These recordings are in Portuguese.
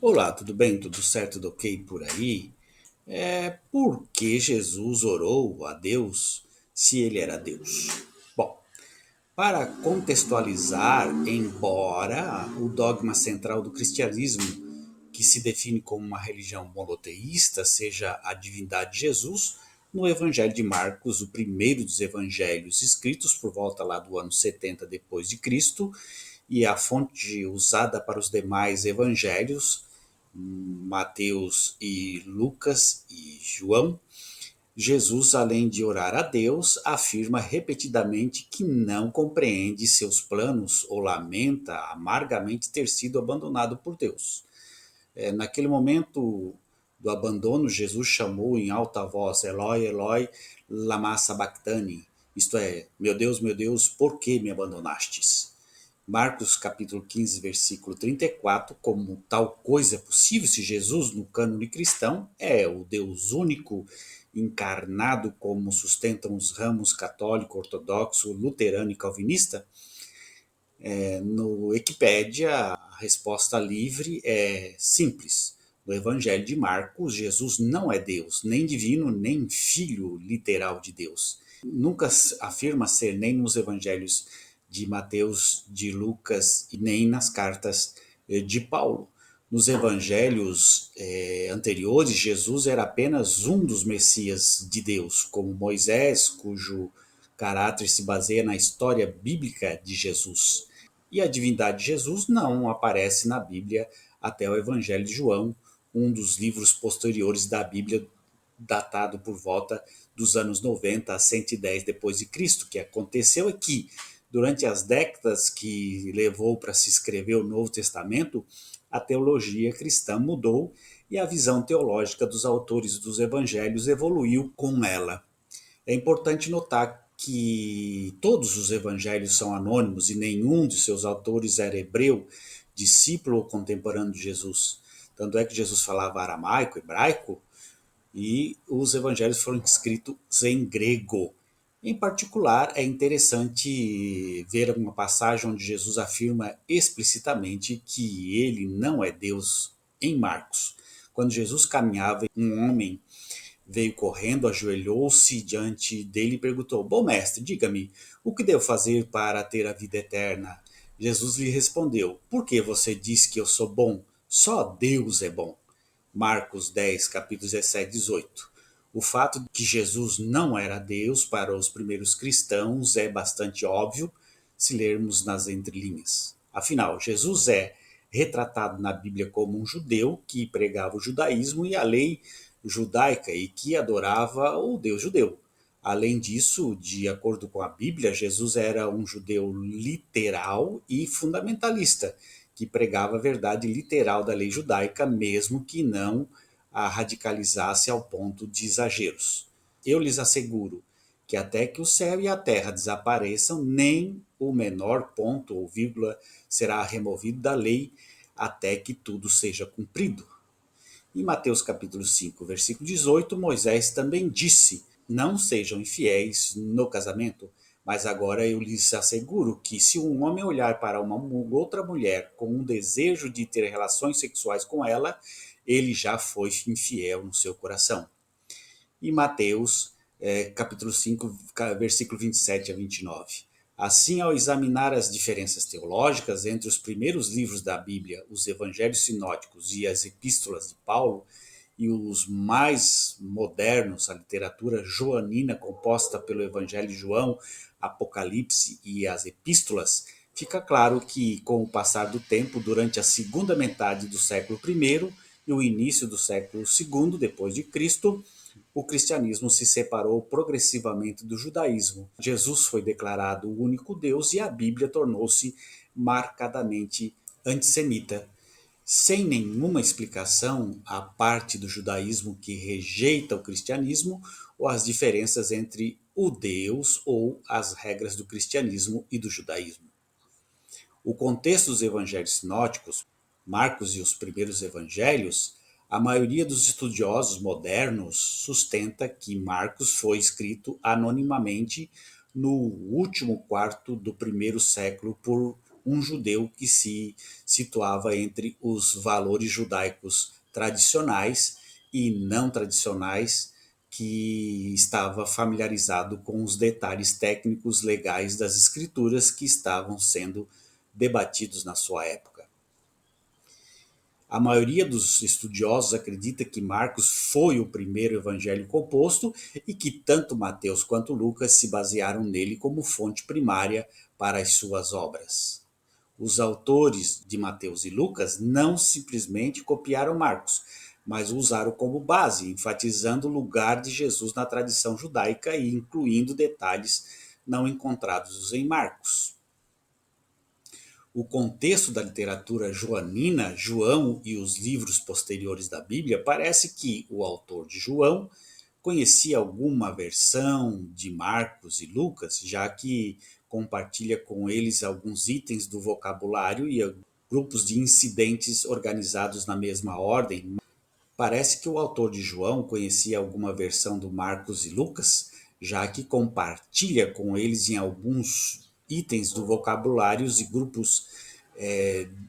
Olá, tudo bem? Tudo certo, tudo ok por aí? Por que Jesus orou a Deus se ele era Deus? Bom, para contextualizar, embora o dogma central do cristianismo, que se define como uma religião monoteísta, seja a divindade de Jesus, no Evangelho de Marcos, o primeiro dos evangelhos escritos por volta lá do ano 70 depois de Cristo, e a fonte usada para os demais evangelhos, Mateus e Lucas e João, Jesus, além de orar a Deus, afirma repetidamente que não compreende seus planos ou lamenta amargamente ter sido abandonado por Deus. Naquele momento do abandono, Jesus chamou em alta voz: Eloi, Eloi, lama sabachthani, isto é, meu Deus, por que me abandonastes? Marcos capítulo 15, versículo 34, como tal coisa é possível se Jesus, no cânone cristão, é o Deus único, encarnado como sustentam os ramos católico, ortodoxo, luterano e calvinista? No Wikipédia, a resposta livre é simples. No Evangelho de Marcos, Jesus não é Deus, nem divino, nem filho literal de Deus. Nunca afirma ser nem nos evangelhos de Mateus, de Lucas e nem nas cartas de Paulo. Nos evangelhos anteriores, Jesus era apenas um dos Messias de Deus, como Moisés, cujo caráter se baseia na história bíblica de Jesus. E a divindade de Jesus não aparece na Bíblia até o Evangelho de João, um dos livros posteriores da Bíblia, datado por volta dos anos 90 a 110 depois de Cristo. O que aconteceu é que durante as décadas que levou para se escrever o Novo Testamento, a teologia cristã mudou e a visão teológica dos autores dos evangelhos evoluiu com ela. É importante notar que todos os evangelhos são anônimos e nenhum de seus autores era hebreu, discípulo ou contemporâneo de Jesus. Tanto é que Jesus falava aramaico, hebraico, e os evangelhos foram escritos em grego. Em particular, é interessante ver uma passagem onde Jesus afirma explicitamente que ele não é Deus em Marcos. Quando Jesus caminhava, um homem veio correndo, ajoelhou-se diante dele e perguntou: Bom mestre, diga-me, o que devo fazer para ter a vida eterna? Jesus lhe respondeu: Por que você diz que eu sou bom? Só Deus é bom. Marcos 10, capítulos 17 e 18. O fato de que Jesus não era Deus para os primeiros cristãos é bastante óbvio se lermos nas entrelinhas. Afinal, Jesus é retratado na Bíblia como um judeu que pregava o judaísmo e a lei judaica e que adorava o Deus judeu. Além disso, de acordo com a Bíblia, Jesus era um judeu literal e fundamentalista, que pregava a verdade literal da lei judaica, mesmo que não a radicalizasse ao ponto de exageros. Eu lhes asseguro que até que o céu e a terra desapareçam, nem o menor ponto ou vírgula será removido da lei até que tudo seja cumprido. Em Mateus capítulo 5, versículo 18, Moisés também disse: Não sejam infiéis no casamento, mas agora eu lhes asseguro que se um homem olhar para uma outra mulher com um desejo de ter relações sexuais com ela, ele já foi infiel no seu coração. Em Mateus, capítulo 5, versículo 27 a 29. Assim, ao examinar as diferenças teológicas entre os primeiros livros da Bíblia, os evangelhos sinóticos e as epístolas de Paulo, e os mais modernos, a literatura joanina composta pelo Evangelho de João, Apocalipse e as epístolas, fica claro que, com o passar do tempo, durante a segunda metade do século I e o início do século II depois de Cristo, o cristianismo se separou progressivamente do judaísmo. Jesus foi declarado o único Deus e a Bíblia tornou-se marcadamente antissemita, sem nenhuma explicação à parte do judaísmo que rejeita o cristianismo ou as diferenças entre o Deus ou as regras do cristianismo e do judaísmo. O contexto dos evangelhos sinóticos, Marcos e os primeiros evangelhos, a maioria dos estudiosos modernos sustenta que Marcos foi escrito anonimamente no último quarto do primeiro século por um judeu que se situava entre os valores judaicos tradicionais e não tradicionais, que estava familiarizado com os detalhes técnicos legais das escrituras que estavam sendo debatidos na sua época. A maioria dos estudiosos acredita que Marcos foi o primeiro evangelho composto e que tanto Mateus quanto Lucas se basearam nele como fonte primária para as suas obras. Os autores de Mateus e Lucas não simplesmente copiaram Marcos, mas o usaram como base, enfatizando o lugar de Jesus na tradição judaica e incluindo detalhes não encontrados em Marcos. O contexto da literatura joanina, João e os livros posteriores da Bíblia, parece que o autor de João conhecia alguma versão de Marcos e Lucas, já que compartilha com eles alguns itens do vocabulário e grupos de incidentes organizados na mesma ordem. Parece que o autor de João conhecia alguma versão do Marcos e Lucas, já que compartilha com eles em alguns itens do vocabulário e grupos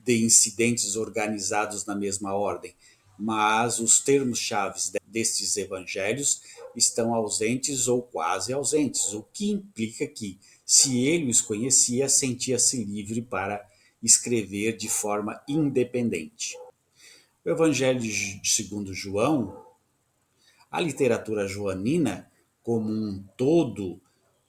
de incidentes organizados na mesma ordem. Mas os termos-chave destes evangelhos estão ausentes ou quase ausentes, o que implica que, se ele os conhecia, sentia-se livre para escrever de forma independente. O Evangelho segundo João, a literatura joanina como um todo,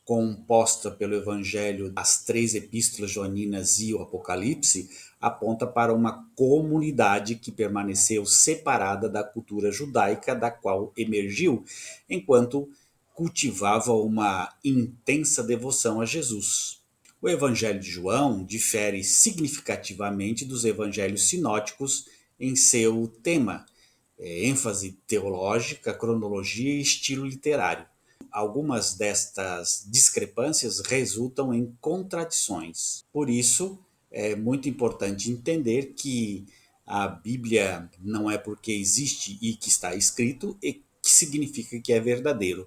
composta pelo Evangelho, as 3 epístolas joaninas e o Apocalipse, aponta para uma comunidade que permaneceu separada da cultura judaica da qual emergiu, enquanto cultivava uma intensa devoção a Jesus. O Evangelho de João difere significativamente dos evangelhos sinóticos em seu tema, ênfase teológica, cronologia e estilo literário. Algumas destas discrepâncias resultam em contradições. Por isso, é muito importante entender que a Bíblia não é porque existe e que está escrito e que significa que é verdadeiro.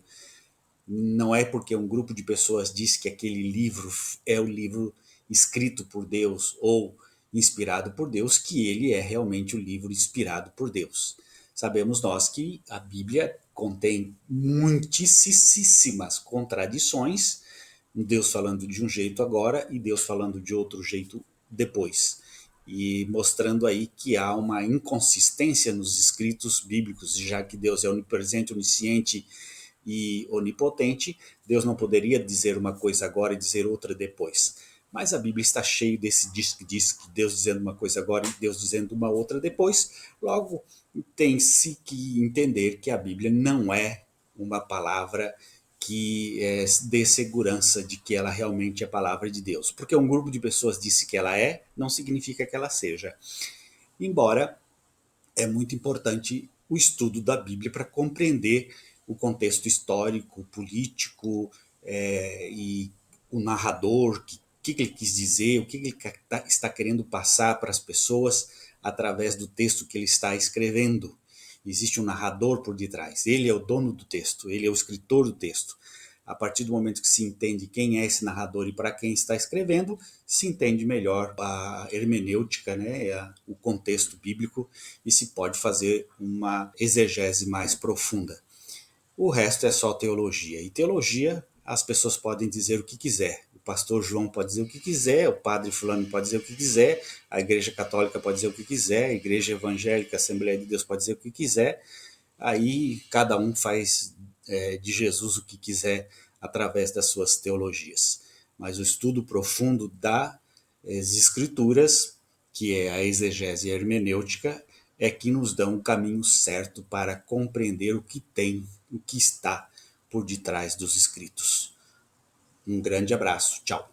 Não é porque um grupo de pessoas diz que aquele livro é o livro escrito por Deus ou inspirado por Deus que ele é realmente o livro inspirado por Deus. Sabemos nós que a Bíblia contém muitíssimas contradições, Deus falando de um jeito agora e Deus falando de outro jeito depois, e mostrando aí que há uma inconsistência nos escritos bíblicos, já que Deus é onipresente, onisciente e onipotente, Deus não poderia dizer uma coisa agora e dizer outra depois. Mas a Bíblia está cheia desse diz que Deus dizendo uma coisa agora e Deus dizendo uma outra depois. Logo, tem-se que entender que a Bíblia não é uma palavra que dê segurança de que ela realmente é a palavra de Deus. Porque um grupo de pessoas disse que ela é, não significa que ela seja. Embora é muito importante o estudo da Bíblia para compreender o contexto histórico, político e o narrador, o que ele quis dizer, o que ele está querendo passar para as pessoas através do texto que ele está escrevendo. Existe um narrador por detrás, ele é o dono do texto, ele é o escritor do texto. A partir do momento que se entende quem é esse narrador e para quem está escrevendo, se entende melhor a hermenêutica, né, o contexto bíblico, e se pode fazer uma exegese mais profunda. O resto é só teologia. E teologia, as pessoas podem dizer o que quiser. O pastor João pode dizer o que quiser, o padre fulano pode dizer o que quiser, a igreja católica pode dizer o que quiser, a igreja evangélica, a Assembleia de Deus pode dizer o que quiser. Aí cada um faz de Jesus o que quiser através das suas teologias. Mas o estudo profundo das escrituras, que é a exegese hermenêutica, é que nos dão o caminho certo para compreender o que tem, o que está por detrás dos escritos. Um grande abraço, tchau.